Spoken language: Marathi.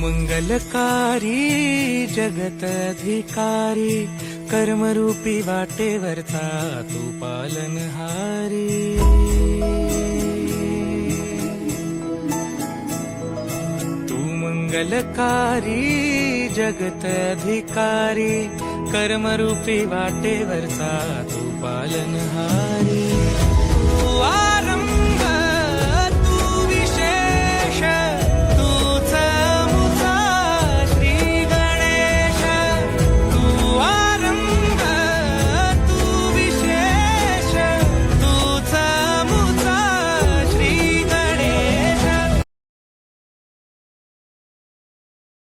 मंगलकारी जगत अधिकारी कर्मरूपी वाटेवरचा तू पालनहारी। तू मंगलकारी जगत अधिकारी कर्मरूपी वाटेवरचा तू पालनहारी।